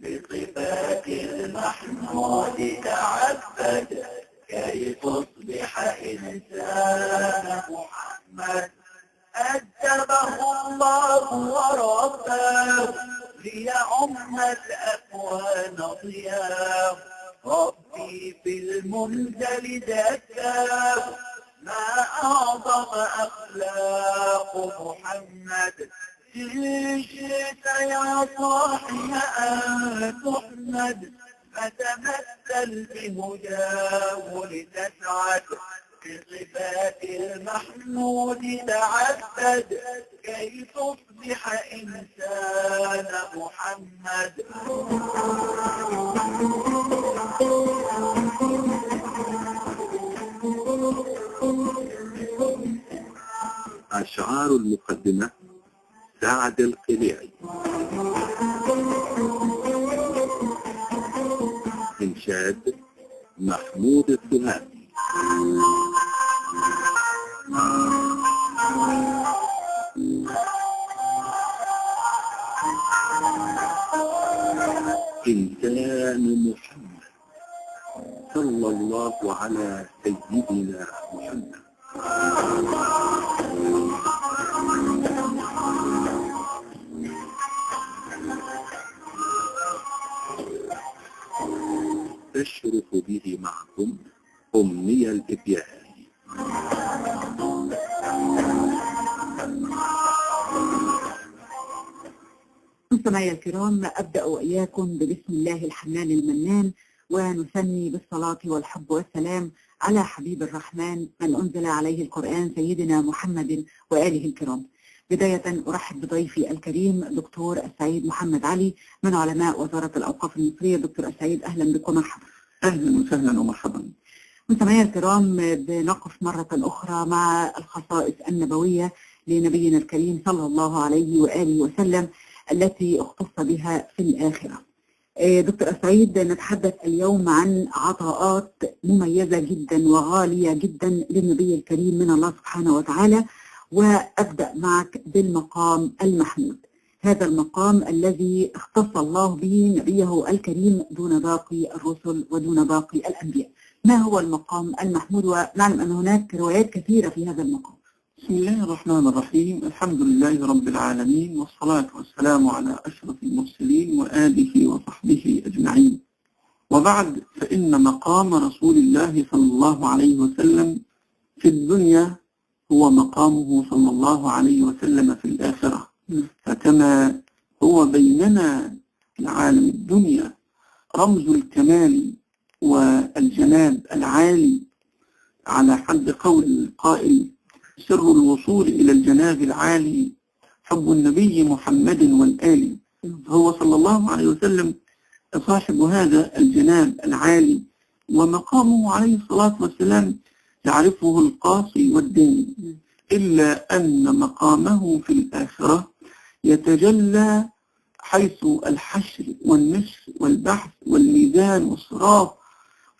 بصفات المحمود تعبد كي تصبح إنسان محمد. أدبه الله ورباه ليعم الأكوان ضياء. ربي في المنزل ذكاه ما أعظم أخلاق محمد. إن شئت يا صاحي أن تحمد فتمثل بهداه لتسعد. بصفات المحمود تعبد كي تصبح إنسان محمد. أشعار المقدمة سعد القليعي. إنشاد محمود الثهامي. إنسان محمد صلى الله على سيدنا محمد. تشرف به معكم أمنية الإبياء. مستمعي الكرام، أبدأ وإياكم ببسم الله الحنان المنان، ونثني بالصلاة والحب والسلام على حبيب الرحمن من أنزل عليه القرآن سيدنا محمد وآله الكرام. بداية أرحب بضيفي الكريم دكتور السعيد محمد علي من علماء وزارة الأوقاف المصرية. دكتور السعيد أهلا بكم ومرحبا. أهلا وسهلا ومرحبا. مستمعي الكرام، بنقف مرة أخرى مع الخصائص النبوية لنبينا الكريم صلى الله عليه وآله وسلم التي اختص بها في الآخرة. دكتور السعيد، نتحدث اليوم عن عطاءات مميزة جدا وغالية جدا للنبي الكريم من الله سبحانه وتعالى، وأبدأ معك بالمقام المحمود. هذا المقام الذي اختص الله به نبيه الكريم دون باقي الرسل ودون باقي الأنبياء. ما هو المقام المحمود؟ ونعلم أن هناك روايات كثيرة في هذا المقام. بسم الله الرحمن الرحيم. الحمد لله رب العالمين، والصلاة والسلام على أشرف المرسلين وآله وصحبه أجمعين. وبعد، فإن مقام رسول الله صلى الله عليه وسلم في الدنيا هو مقامه صلى الله عليه وسلم في الآخرة. فكما هو بيننا في عالم الدنيا رمز الكمال والجناب العالي، على حد قول القائل: سر الوصول إلى الجناب العالي حب النبي محمد والآل. هو صلى الله عليه وسلم صاحب هذا الجناب العالي، ومقامه عليه الصلاة والسلام يعرفه القاصي والداني، إلا أن مقامه في الآخرة يتجلى حيث الحشر والنشر والبحث والميزان والصراط.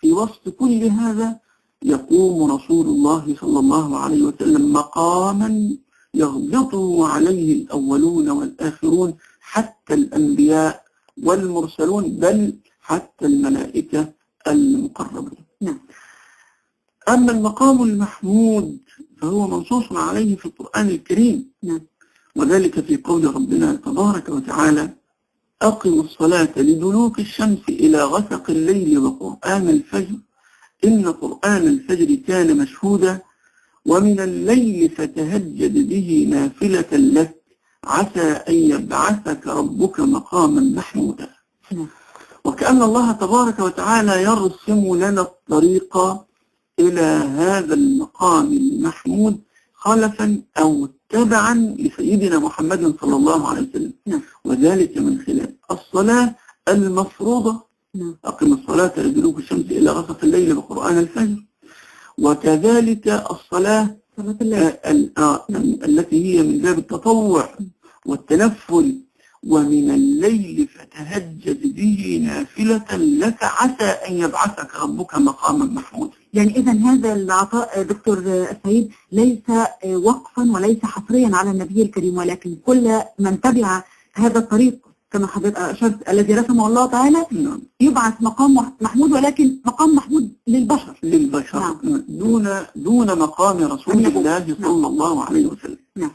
في وسط كل هذا يقوم رسول الله صلى الله عليه وسلم مقاما يغبطه عليه الأولون والآخرون، حتى الأنبياء والمرسلون، بل حتى الملائكة المقربون. أما المقام المحمود فهو منصوص عليه في القرآن الكريم، وذلك في قول ربنا تبارك وتعالى: أقم الصلاة لدلوك الشمس إلى غسق الليل وقرآن الفجر إن قرآن الفجر كان مشهودا ومن الليل فتهجد به نافلة لك عسى أن يبعثك ربك مقاما محمودا. وكأن الله تبارك وتعالى يرسم لنا الطريق إلى هذا المقام المحمود خلفا أو تبعا لسيدنا محمد صلى الله عليه وسلم، وذلك من خلال الصلاة المفروضة: أقم الصلاة لدلوك الشمس إلى غسق الليل وقرآن الفجر. وكذلك الصلاة التي هي من باب التطوع والتنفل: ومن الليل فتهجد به نافلة لك عسى أن يبعثك ربك مقاما محمودا. يعني إذا هذا العطاء دكتور السعيد ليس وقفا وليس حصريا على النبي الكريم، ولكن كل من تبع هذا الطريق كما حضرتك أشرت الذي رسمه الله تعالى نعم. يبعث مقام محمود، ولكن مقام محمود للبشر. للبشر. نعم. دون مقام رسول الله صلى الله عليه وسلم. نعم.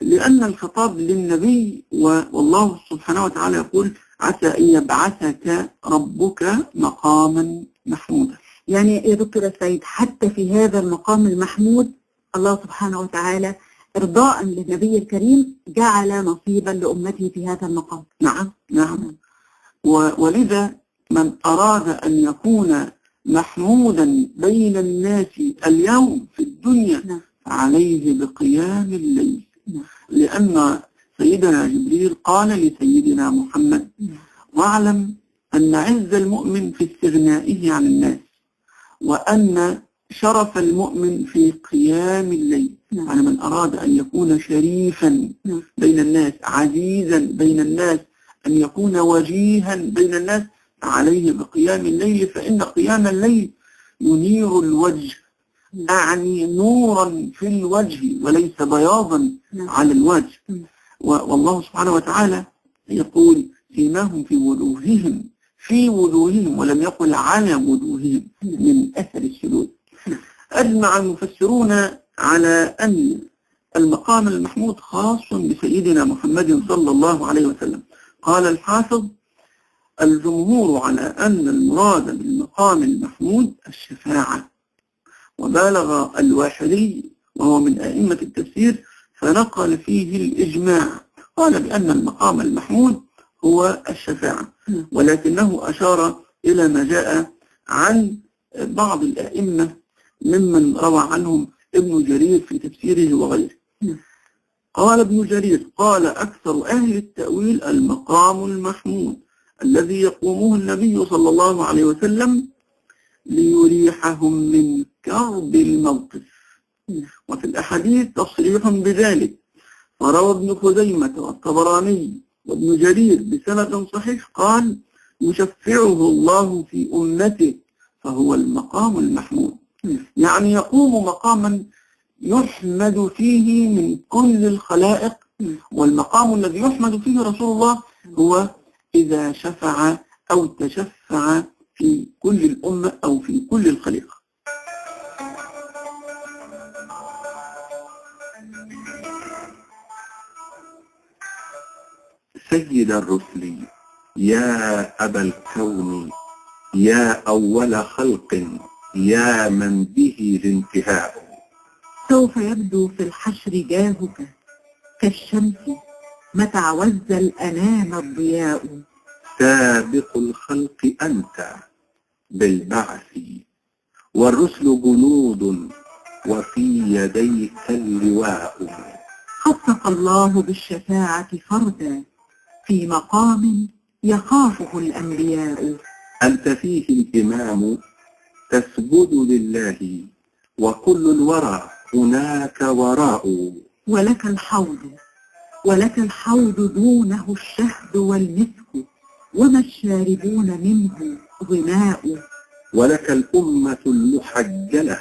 لأن الخطاب للنبي، والله سبحانه وتعالى يقول عسى أن يبعثك ربك مقاما محمودا. يعني يا دكتور سعيد حتى في هذا المقام المحمود الله سبحانه وتعالى إرضاء للنبي الكريم جعل نصيبا لأمته في هذا المقام. نعم نعم. ولذا من أراد أن يكون محمودا بين الناس اليوم في الدنيا فعليه بقيام الليل. لأن سيدنا جبريل قال لسيدنا محمد واعلم أن عز المؤمن في استغنائه عن الناس، وأن شرف المؤمن في قيام الليل. يعني من أراد أن يكون شريفا بين الناس، عزيزا بين الناس، أن يكون وجيها بين الناس، عليه بقيام الليل، فإن قيام الليل ينير الوجه، أعني نورا في الوجه وليس بياضا على الوجه. والله سبحانه وتعالى يقول سيماهم في وجوههم ولم يقل على وجوههم من أثر السجود. أجمع المفسرون على أن المقام المحمود خاص بسيدنا محمد صلى الله عليه وسلم. قال الحافظ الجمهور على أن المراد بالمقام المحمود الشفاعة، وبالغ الواحدي وهو من أئمة التفسير فنقل فيه الإجماع، قال بأن المقام المحمود هو الشفاعة، ولكنه أشار إلى ما جاء عن بعض الأئمة ممن روى عنهم ابن جرير في تفسيره وغيره. قال ابن جرير قال أكثر أهل التأويل المقام المحمود الذي يقومه النبي صلى الله عليه وسلم ليريحهم من كرب الموقف. وفي الأحاديث تصريح بذلك، وروى ابن خزيمة والطبراني وابن جرير بسند صحيح قال يشفعه الله في أمته فهو المقام المحمود. يعني يقوم مقاما يحمد فيه من كل الخلائق، والمقام الذي يحمد فيه رسول الله هو إذا شفع أو تشفع في كل الأمة أو في كل الخليقة. سيد الرسل يا أبا الكون يا أول خلق يا من به الانتهاء، سوف يبدو في الحشر جاهك كالشمس متى عوز الأنام الضياء، سابق الخلق أنت بالبعث والرسل جنود وفي يديك اللواء، خصك الله بالشفاعة فردا في مقام يخافه الأنبياء، أنت فيه الإمام تسجد لله وكل الورى هناك وراء، ولك الحوض دونه الشهد والمسك وما الشاربون منه ظماء، ولك الأمة المحجلة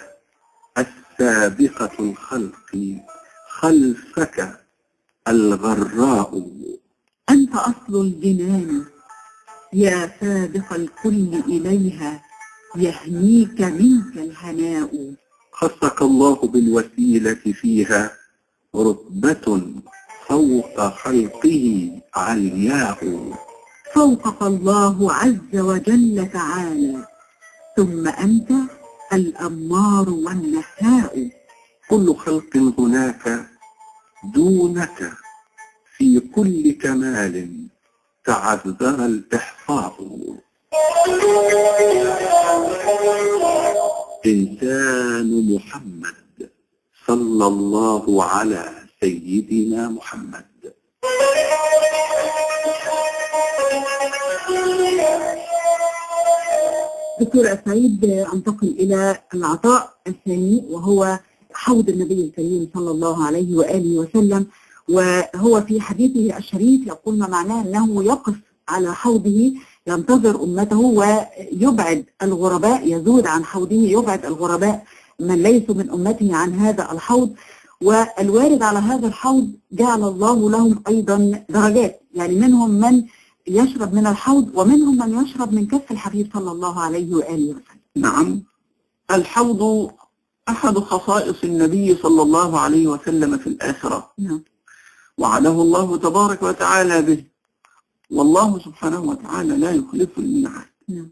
السابقة الخلق خلفك الغراء، أنت أصل الجنان يا سابق الكل إليها يهنيك منك الهناء، خصك الله بالوسيلة فيها رتبة فوق خلقه علياء، فوقك الله عز وجل تعالى ثم أنت الأمار والنساء، كل خلق هناك دونك في كل كمال تعذر الإحصاء، إنسان محمد صلى الله على سيدنا محمد. دكتور سعيد أنتقل إلى العطاء الثاني وهو حوض النبي الكريم صلى الله عليه وآله وسلم، وهو في حديثه الشريف يقول ما معناه أنه يقف على حوضه ينتظر أمته ويبعد الغرباء، يزود عن حوضه يبعد الغرباء من ليسوا من أمته عن هذا الحوض، والوارد على هذا الحوض جعل الله لهم أيضا درجات، يعني منهم من يشرب من الحوض ومنهم من يشرب من كف الحبيب صلى الله عليه وآله وسلم. نعم، الحوض أحد خصائص النبي صلى الله عليه وسلم في الآخرة، نعم. وعده الله تبارك وتعالى به، والله سبحانه وتعالى لا يخلف الميعاد نعم.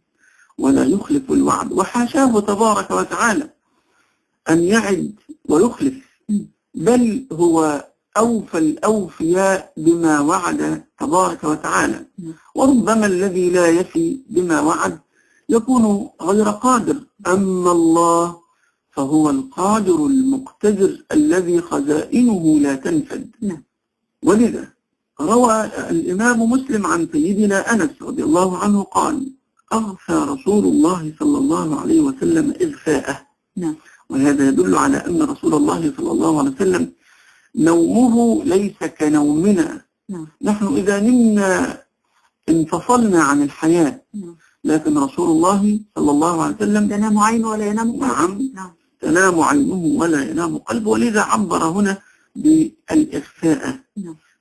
ولا يخلف الوعد، وحاشاه تبارك وتعالى أن يعد ويخلف، بل هو أوفى الأوفياء بما وعد تبارك وتعالى. وربما الذي لا يفي بما وعد يكون غير قادر، أما الله فهو القادر المقتدر الذي خزائنه لا تنفد. ولذا روى الإمام مسلم عن سيدنا أنس رضي الله عنه قال: أغفى رسول الله صلى الله عليه وسلم إغفاءه. وهذا يدل على أن رسول الله صلى الله عليه وسلم نومه ليس كنومنا. نحن إذا نمنا انفصلنا عن الحياة، لكن رسول الله صلى الله عليه وسلم تنام عينه ولا ينام قلبه. نعم، تنام عينه ولا ينام قلبه، ولذا عبر هنا بالإخفاء.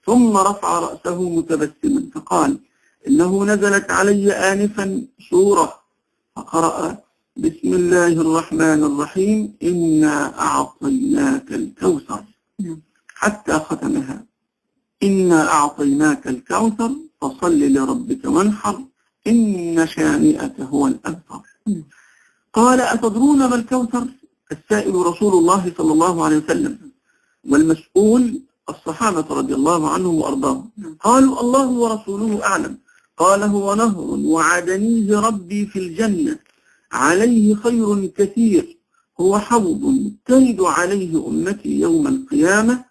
ثم رفع رأسه متبسما فقال: إنه نزلت علي آنفا سورة، فقرأ: بسم الله الرحمن الرحيم إنا أعطيناك الكوثر، حتى ختمها: إنا أعطيناك الكوثر فصل لربك وانحر إن شانئك هو الأبتر. قال: أتدرون ما الكوثر؟ السائل رسول الله صلى الله عليه وسلم، والمسؤول الصحابة رضي الله عنهم وأرضاهم. قالوا: الله ورسوله أعلم. قال: هو نهر وعدنيه ربي في الجنة، عليه خير كثير، هو حوض ترد عليه أمتي يوم القيامة،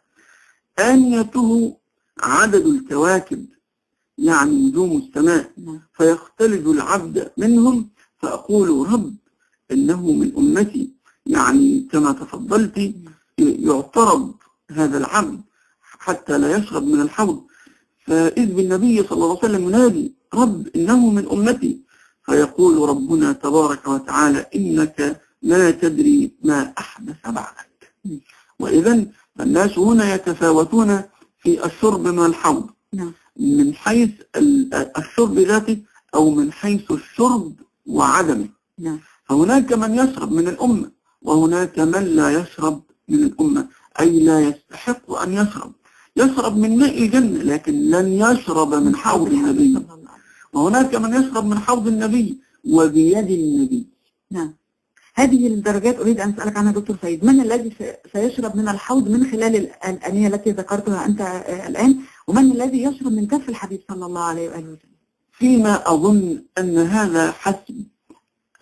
آنيته عدد الكواكب، يعني نجوم السماء، فيختلج العبد منهم، فأقول: رب إنه من أمتي، يعني كما تفضلت يعترض هذا العبد حتى لا يشرب من الحوض، فإذ بالنبي صلى الله عليه وسلم ينادي: رب إنه من أمتي، فيقول ربنا تبارك وتعالى: إنك لا تدري ما أحدث بعدك. وإذن الناس هنا يتفاوتون في الشرب من الحوض، من حيث الشرب ذاته أو من حيث الشرب وعدمه. فهناك من يشرب من الأمة وهناك من لا يشرب من الأمة، أي لا يستحق أن يشرب من ماء الجنة لكن لن يشرب من حوض النبي، وهناك من يشرب من حوض النبي وبيد النبي. هذه الدرجات أريد أن أسألك عنها دكتور سيد، من الذي سيشرب من الحوض من خلال الآنية التي ذكرتها أنت الآن، ومن الذي يشرب من كف الحبيب صلى الله عليه وآله وسلم؟ فيما أظن أن هذا حسب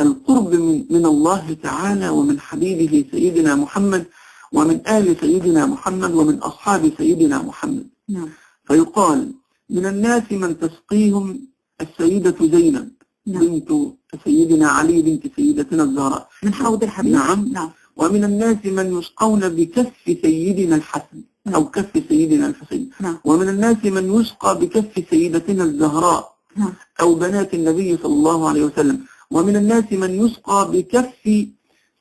القرب من الله تعالى ومن حبيبه سيدنا محمد ومن آل سيدنا محمد ومن أصحاب سيدنا محمد. فيقال: من الناس من تسقيهم السيدة زينب بنت سيدنا علي بنت سيدتنا الزهراء من حوض الحبيب. نعم. ومن الناس من يسقون بكف سيدنا الحسن أو كف سيدنا الحسين. ومن الناس من يسقى بكف سيدتنا الزهراء أو بنات النبي صلى الله عليه وسلم. ومن الناس من يسقى بكف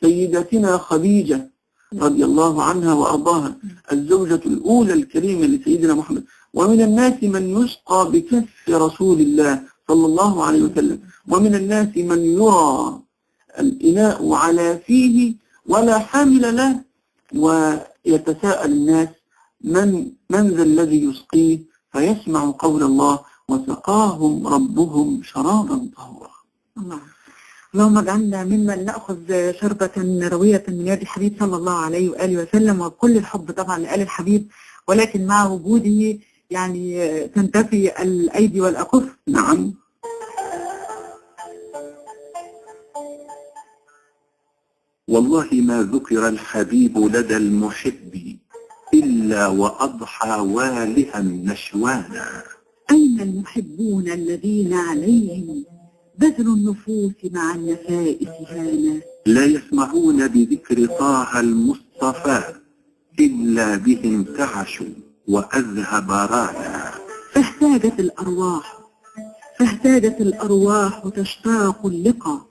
سيدتنا خديجة رضي الله عنها وأرضاها، الزوجة الأولى الكريمة لسيدنا محمد. ومن الناس من يسقى بكف رسول الله صلى الله عليه وسلم. ومن الناس من يرى الإناء على فيه ولا حامل له، ويتساءل الناس من ذا الذي يسقيه، فيسمع قول الله: وسقاهم ربهم شرابا طهورا. اللهم اجعلنا ممن نأخذ شربة روية من يد الحبيب صلى الله عليه وآله وسلم، وكل الحب طبعا لآل الحبيب، ولكن مع وجوده يعني تنتفي الأيدي والأقف. نعم. والله ما ذكر الحبيب لدى المحب إلا وأضحى والها نشوانا. أين المحبون الذين عليهم بذل النفوس مع النفائس هانا؟ لا يسمعون بذكر طه المصطفى إلا بهم تعشوا وأذهب رانا. فاهتاجت الأرواح تشتاق اللقاء،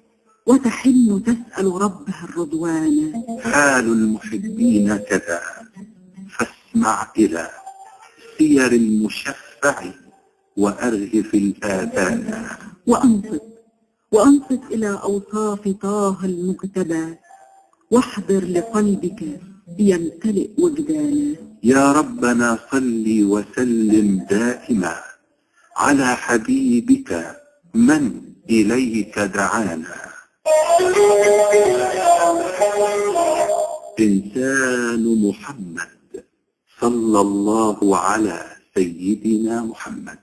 وتحن تسأل ربها الرضوان. حال المحبين كذا، فاسمع إلى سير المشفع وأرهف الآذان. وأنصت إلى أوصاف طه المجتبى، واحضر لقلبك يمتلئ وجدانا. يا ربنا صل وسلم دائما على حبيبك من إليك دعانا. إنسان محمد صلى الله على سيدنا محمد.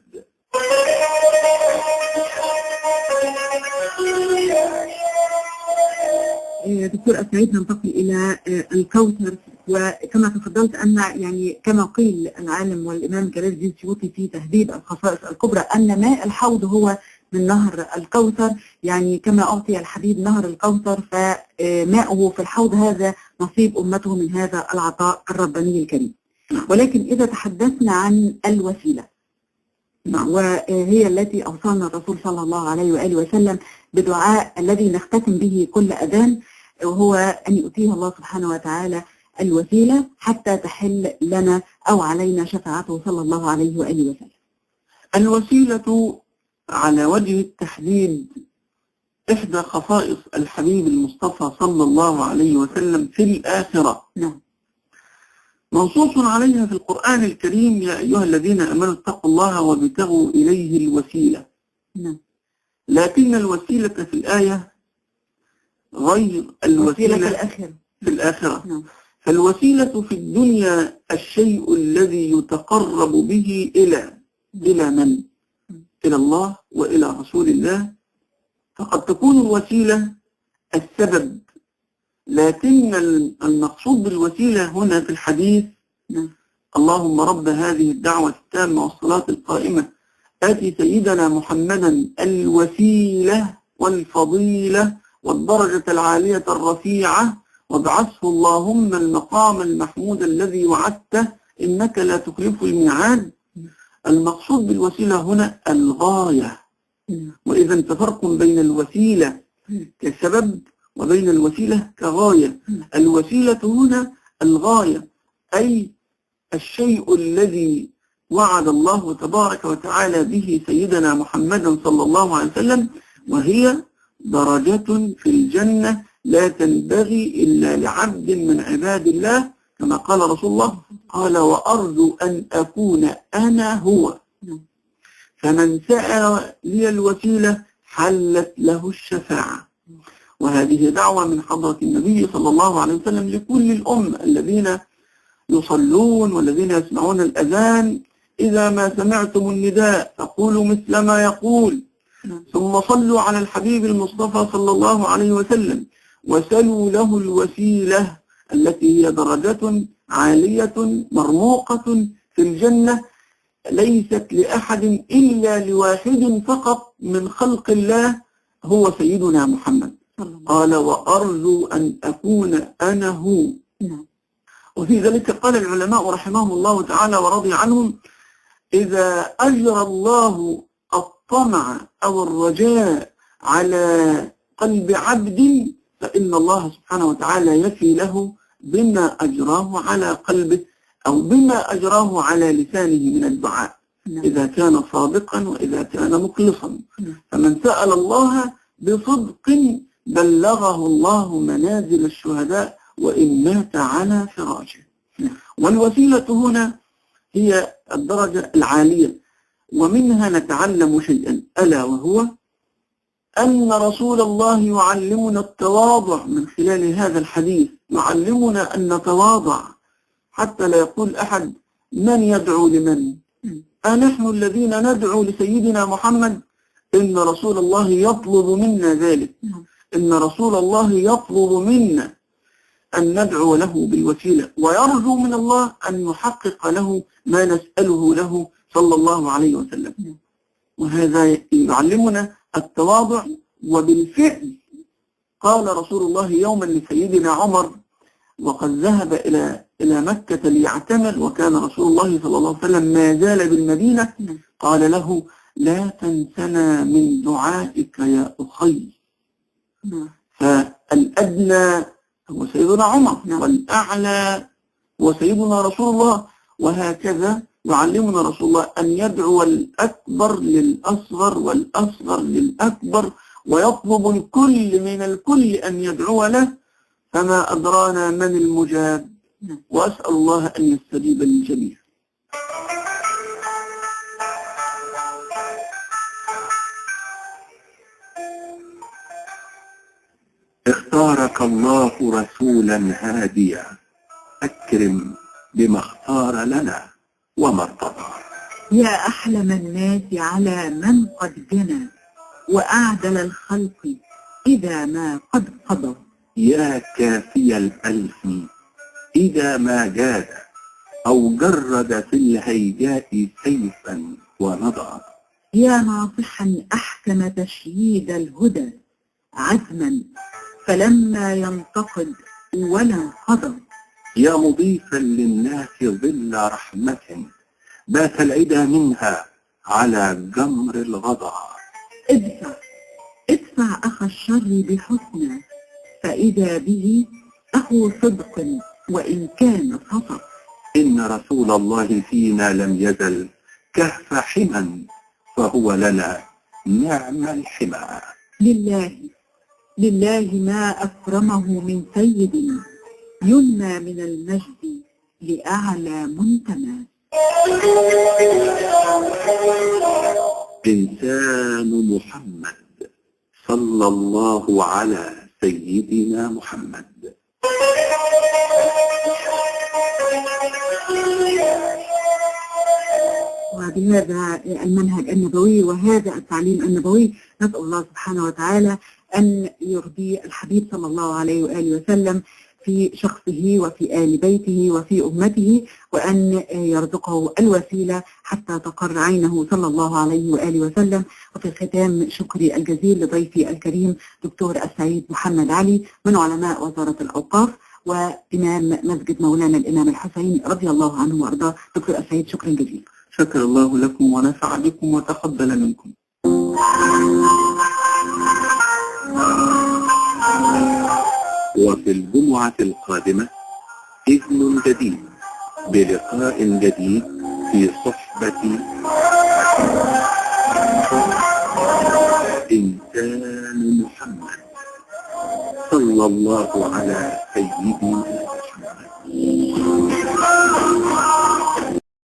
دكتور أسعيد، ننتقل إلى الكوثر، وكما تفضلت أن يعني كما قيل العالم والإمام جلال الدين السيوطي في تهذيب الخصائص الكبرى أن ماء الحوض هو من نهر الكوثر، يعني كما أعطي الحبيب نهر الكوثر فماؤه في الحوض هذا نصيب أمته من هذا العطاء الرباني الكريم. ولكن إذا تحدثنا عن الوسيلة، وهي التي أوصانا الرسول صلى الله عليه وآله وسلم بدعاء الذي نختتم به كل أذان، وهو أن يؤتيه الله سبحانه وتعالى الوسيلة حتى تحل لنا أو علينا شفاعته صلى الله عليه وآله وسلم. الوسيلة على وجه التحديد إحدى خصائص الحبيب المصطفى صلى الله عليه وسلم في الآخرة. نعم. منصوص عليها في القرآن الكريم: يا أيها الذين آمنوا اتقوا الله وابتغوا إليه الوسيلة. نعم. لكن الوسيلة في الآية غير الوسيلة في الآخرة. نعم. فالوسيلة في الدنيا الشيء الذي يتقرب به إلى من؟ إلى الله وإلى رسول الله. فقد تكون الوسيلة السبب، لكن المقصود بالوسيلة هنا في الحديث: اللهم رب هذه الدعوة التامة والصلاة القائمة آتي سيدنا محمدا الوسيلة والفضيلة والدرجة العالية الرفيعة وابعثه اللهم المقام المحمود الذي وعدته إنك لا تخلف الميعاد. المقصود بالوسيلة هنا الغاية. وإذا انت فرق بين الوسيلة كسبب وبين الوسيلة كغاية. الوسيلة هنا الغاية، أي الشيء الذي وعد الله تبارك وتعالى به سيدنا محمدا صلى الله عليه وسلم، وهي درجة في الجنة لا تنبغي إلا لعبد من عباد الله، كما قال رسول الله: قال وأرجو أن أكون أنا هو. فمن سأل لي الوسيلة حلت له الشفاعة. وهذه دعوة من حضرة النبي صلى الله عليه وسلم لكل الأمة الذين يصلون والذين يسمعون الأذان: إذا ما سمعتم النداء فقولوا مثل ما يقول، ثم صلوا على الحبيب المصطفى صلى الله عليه وسلم وسلوا له الوسيلة التي هي درجة عالية مرموقة في الجنة ليست لأحد إلا لواحد فقط من خلق الله، هو سيدنا محمد. قال وأرجو أن أكون أنا هو. وفي ذلك قال العلماء رحمهم الله تعالى ورضي عنهم: إذا أجرى الله الطمع أو الرجاء على قلب عبد فإن الله سبحانه وتعالى يفي له بما أجراه على قلبه أو بما أجراه على لسانه من الدعاء، إذا كان صادقا وإذا كان مخلصا. فمن سأل الله بصدق بلغه الله منازل الشهداء وإن مات على فراشه. والوسيلة هنا هي الدرجة العالية، ومنها نتعلم شيئا، ألا وهو أن رسول الله يعلمنا التواضع. من خلال هذا الحديث يعلمنا أن نتواضع حتى لا يقول أحد: من يدعو لمن؟ أنحن الذين ندعو لسيدنا محمد. إن رسول الله يطلب منا ذلك. إن رسول الله يطلب منا أن ندعو له بالوسيلة، ويرجو من الله أن يحقق له ما نسأله له صلى الله عليه وسلم. وهذا يعلمنا التواضع. وبالفعل قال رسول الله يوما لسيدنا عمر وقد ذهب إلى مكة ليعتمر، وكان رسول الله صلى الله عليه وسلم ما زال بالمدينة، قال له: لا تنسنا من دعائك يا أخي. فالأدنى هو سيدنا عمر والأعلى هو سيدنا رسول الله، وهكذا يعلمنا رسول الله أن يدعو الأكبر للأصغر والأصغر للأكبر، ويطلب الكل من الكل أن يدعو له، فما أدرانا من المجاب. وأسأل الله أن يستجيب للجميع. اختارك الله رسولا هاديا، أكرم بما اختار لنا وما ارتضى. يا أحلم الناس على من قد جنى، وأعدل الخلق إذا ما قد قضى. يا كافي الألف إذا ما جاد، أو جرد في الهيجاء سيفا ونضى. يا ناصحا أحكم تشييد الهدى عزما، فلما ينتقد ولا انقضى. يا مضيفا للناس ظل رحمة، بات العدا منها على جمر الغضا. ادفع أخ الشر بحسنى، فإذا به أخو صدق وإن كان خطأ. إن رسول الله فينا لم يزل كهف حمى، فهو لنا نعم الحمى. لله ما أكرمه من سيد، ينمى من المجد لأعلى منتمى. إنسان محمد صلى الله على سيدنا محمد. وبهذا المنهج النبوي وهذا التعليم النبوي نسأل الله سبحانه وتعالى أن يرضي الحبيب صلى الله عليه وآله وسلم في شخصه وفي آل بيته وفي أمته، وأن يرزقه الوسيلة حتى تقر عينه صلى الله عليه وآله وسلم. وفي الختام شكري الجزيل لضيفي الكريم دكتور السعيد محمد علي من علماء وزارة الأوقاف وإمام مسجد مولانا الإمام الحسين رضي الله عنه وأرضاه. دكتور السعيد شكرا جزيلا. شكر الله لكم ونفع بكم وتقبل منكم. وفي الجمعة القادمة إذن جديد بلقاء جديد في صحبة إنسان محمد صلى الله على سيدنا